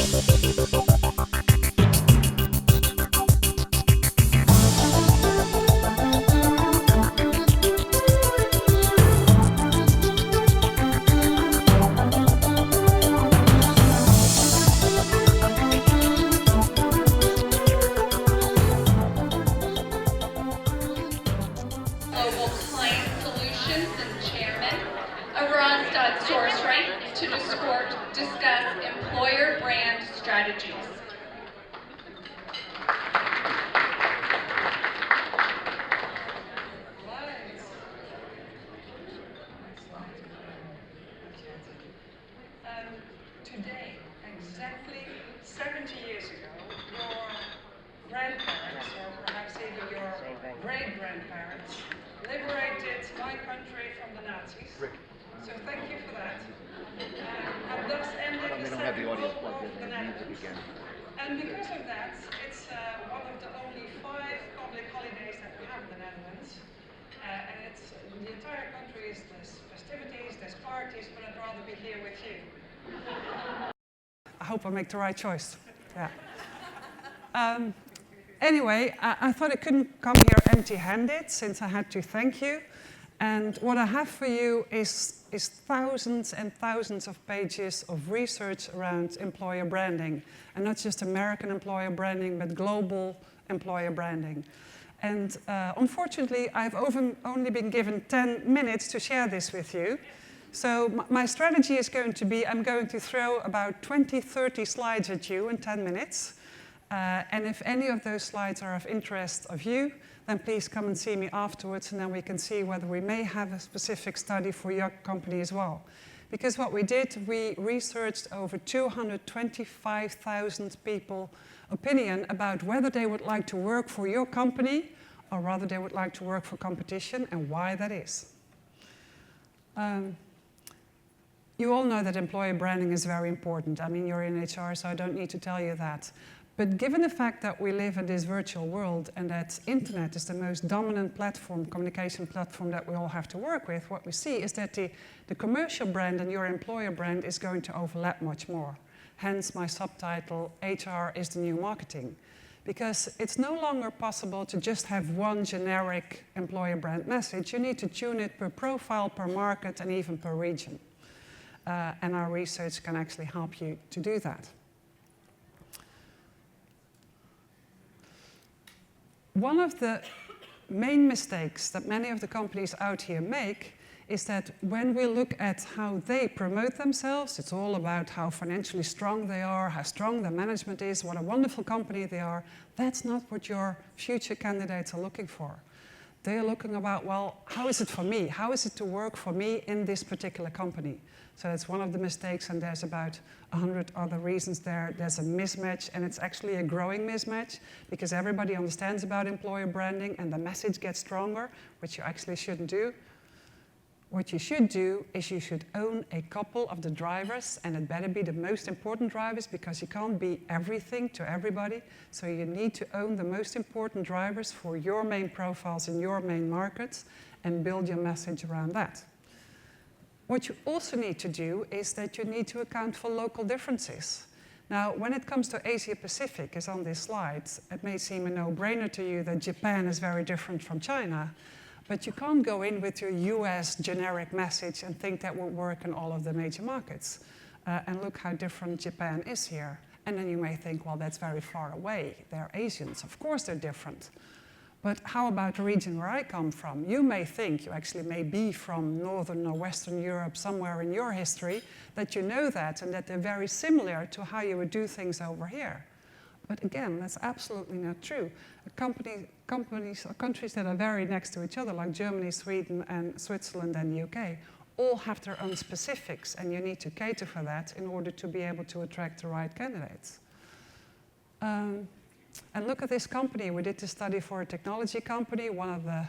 Global Client Solutions and Chairman of Randstad Sourceright to discuss employer brand strategies. Today, exactly 70 years ago, your grandparents, or perhaps even your great-grandparents, liberated my country from the Nazis. So thank you for that. And thus ended the Second World War for the Netherlands. And because of that, it's one of the only 5 public holidays that we have in the Netherlands. And it's the entire country is there's festivities, there's parties, but I'd rather be here with you. I hope I make the right choice. Yeah. Anyway, I thought I couldn't come here empty-handed since I had to thank you. And what I have for you is thousands and thousands of pages of research around employer branding. And not just American employer branding, but global employer branding. And unfortunately, I've only been given 10 minutes to share this with you. So my strategy is going to be, I'm going to throw about 20, 30 slides at you in 10 minutes. And if any of those slides are of interest of you, then please come and see me afterwards, and then we can see whether we may have a specific study for your company as well. Because what we did, we researched over 225,000 people opinion about whether they would like to work for your company or rather they would like to work for competition and why that is. You all know that employer branding is very important. I mean, you're in HR, so I don't need to tell you that. But given the fact that we live in this virtual world and that internet is the most dominant platform, communication platform that we all have to work with, what we see is that the commercial brand and your employer brand is going to overlap much more. Hence my subtitle, HR is the new marketing. Because it's no longer possible to just have one generic employer brand message. You need to tune it per profile, per market, and even per region. And our research can actually help you to do that. One of the main mistakes that many of the companies out here make is that when we look at how they promote themselves, it's all about how financially strong they are, how strong their management is, what a wonderful company they are. That's not what your future candidates are looking for. They're looking about, well, how is it for me? How is it to work for me in this particular company? So that's one of the mistakes, and there's about 100 other reasons there. There's a mismatch, and it's actually a growing mismatch because everybody understands about employer branding and the message gets stronger, which you actually shouldn't do. What you should do is you should own a couple of the drivers, and it better be the most important drivers because you can't be everything to everybody. So you need to own the most important drivers for your main profiles in your main markets and build your message around that. What you also need to do is that you need to account for local differences. Now, when it comes to Asia Pacific, as on this slide, it may seem a no-brainer to you that Japan is very different from China. But you can't go in with your US generic message and think that will work in all of the major markets. And look how different Japan is here. And then you may think, well, that's very far away. They're Asians. Of course they're different. But how about the region where I come from? You may think, you actually may be from Northern or Western Europe, somewhere in your history, that you know that and that they're very similar to how you would do things over here. But again, that's absolutely not true. Countries that are very next to each other, like Germany, Sweden, and Switzerland, and the UK, all have their own specifics, and you need to cater for that in order to be able to attract the right candidates. And look at this company. We did this study for a technology company, one of the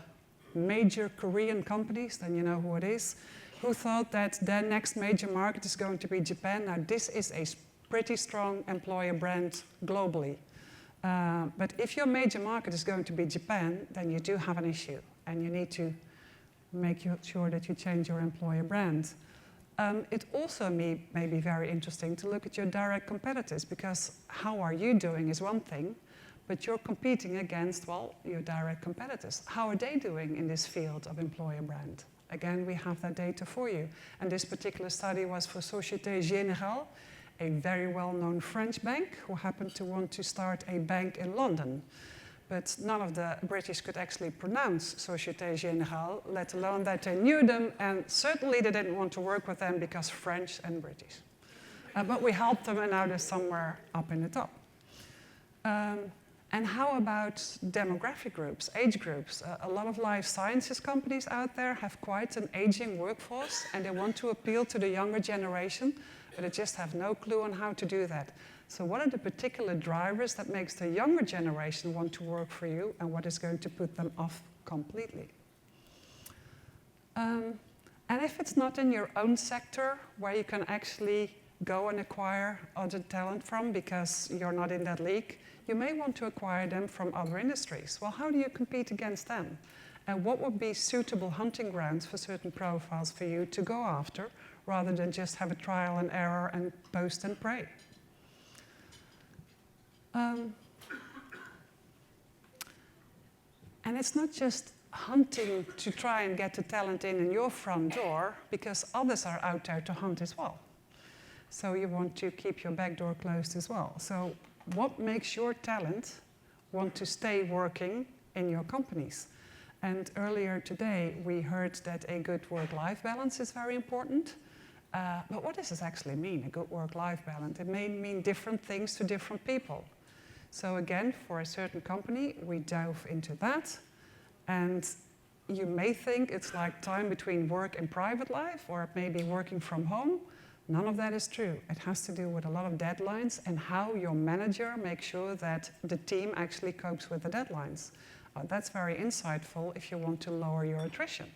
major Korean companies, then you know who it is, who thought that their next major market is going to be Japan. Now, this is a pretty strong employer brand globally. But if your major market is going to be Japan, then you do have an issue, and you need to make sure that you change your employer brand. It also may be very interesting to look at your direct competitors, because how are you doing is one thing, but you're competing against, well, your direct competitors. How are they doing in this field of employer brand? Again, we have that data for you. And this particular study was for Société Générale, a very well-known French bank who happened to want to start a bank in London. But none of the British could actually pronounce Société Générale, let alone that they knew them, and certainly they didn't want to work with them because French and British. But we helped them, and now they're somewhere up in the top. And how about demographic groups, age groups? A lot of life sciences companies out there have quite an aging workforce, and they want to appeal to the younger generation, but they just have no clue on how to do that. So what are the particular drivers that makes the younger generation want to work for you, and what is going to put them off completely? And if it's not in your own sector where you can actually go and acquire other talent from because you're not in that league, you may want to acquire them from other industries. Well, how do you compete against them? And what would be suitable hunting grounds for certain profiles for you to go after, rather than just have a trial and error and post and pray? And it's not just hunting to try and get the talent in your front door, because others are out there to hunt as well. So you want to keep your back door closed as well. So what makes your talent want to stay working in your companies? And earlier today, we heard that a good work-life balance is very important. But what does this actually mean, a good work-life balance? It may mean different things to different people. So again, for a certain company, we dove into that. And you may think it's like time between work and private life, or maybe working from home. None of that is true. It has to do with a lot of deadlines and how your manager makes sure that the team actually copes with the deadlines. That's very insightful if you want to lower your attrition.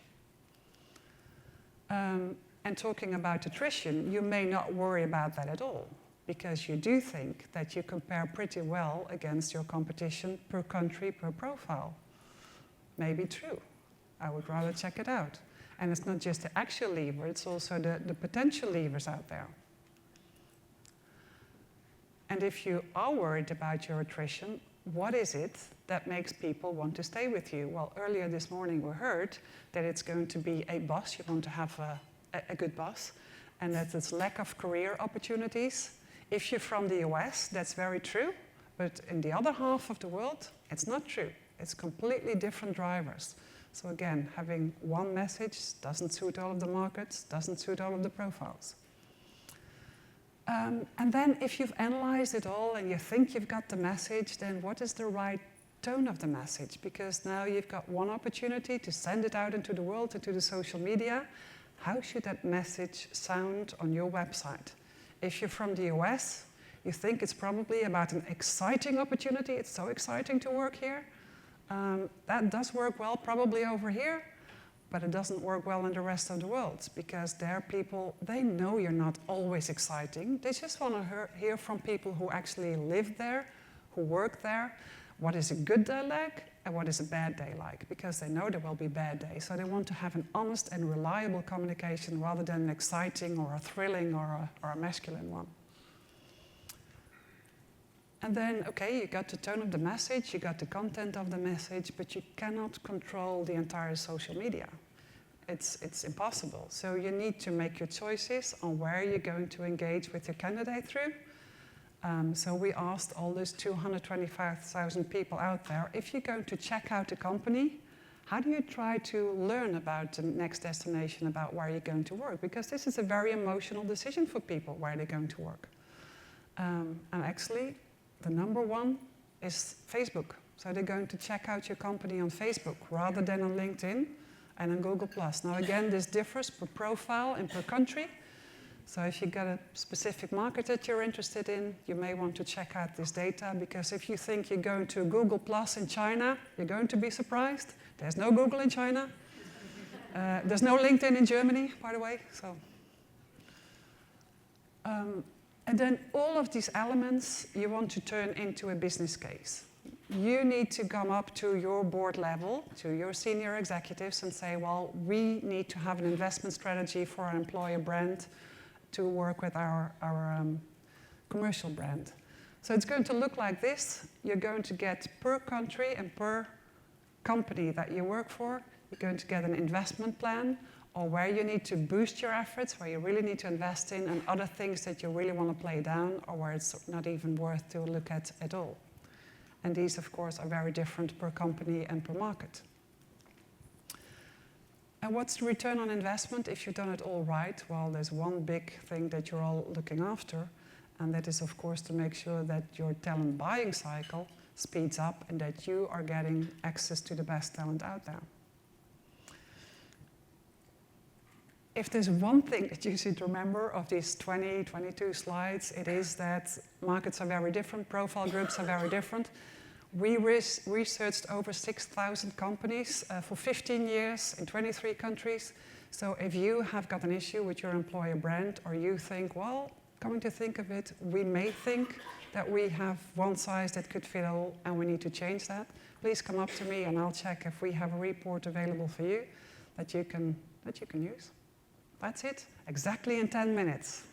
And talking about attrition, you may not worry about that at all, because you do think that you compare pretty well against your competition per country, per profile. Maybe true. I would rather check it out. And it's not just the actual lever, it's also the potential levers out there. And if you are worried about your attrition, what is it that makes people want to stay with you? Well, earlier this morning we heard that it's going to be a boss. You want to have a good boss, and that it's lack of career opportunities. If you're from the US, that's very true, but in the other half of the world, it's not true. It's completely different drivers. So again, having one message doesn't suit all of the markets, doesn't suit all of the profiles. And then if you've analyzed it all and you think you've got the message, then what is the right tone of the message? Because now you've got one opportunity to send it out into the world, into the social media. How should that message sound on your website? If you're from the US, you think it's probably about an exciting opportunity. It's so exciting to work here. That does work well probably over here, but it doesn't work well in the rest of the world, because there people, they know you're not always exciting. They just want to hear from people who actually live there, who work there, what is a good day like and what is a bad day like, because they know there will be bad days. So they want to have an honest and reliable communication rather than an exciting or a thrilling or a masculine one. And then, okay, you got the tone of the message, you got the content of the message, but you cannot control the entire social media. It's impossible. So you need to make your choices on where you're going to engage with your candidate through. So we asked all those 225,000 people out there, if you're going to check out a company, how do you try to learn about the next destination, about where you're going to work? Because this is a very emotional decision for people, where they're going to work. And actually, the number one is Facebook. So they're going to check out your company on Facebook rather than on LinkedIn and on Google+. Now again, this differs per profile and per country. So if you've got a specific market that you're interested in, you may want to check out this data, because if you think you're going to Google+ in China, you're going to be surprised. There's no Google in China. There's no LinkedIn in Germany, by the way. So. And then all of these elements you want to turn into a business case. you need to come up to your board level, to your senior executives and say, well, we need to have an investment strategy for our employer brand to work with our commercial brand. So it's going to look like this. You're going to get per country and per company that you work for, you're going to get an investment plan, or where you need to boost your efforts, where you really need to invest in, and other things that you really want to play down, or where it's not even worth to look at all. And these, of course, are very different per company and per market. And what's the return on investment if you've done it all right? Well, there's one big thing that you're all looking after, and that is, of course, to make sure that your talent buying cycle speeds up and that you are getting access to the best talent out there. If there's one thing that you should remember of these 22 slides, it is that markets are very different, profile groups are very different. We researched over 6,000 companies for 15 years in 23 countries. So if you have got an issue with your employer brand, or you think, well, coming to think of it, we may think that we have one size that could fit all and we need to change that, please come up to me and I'll check if we have a report available for you that you can use. That's it, exactly in 10 minutes.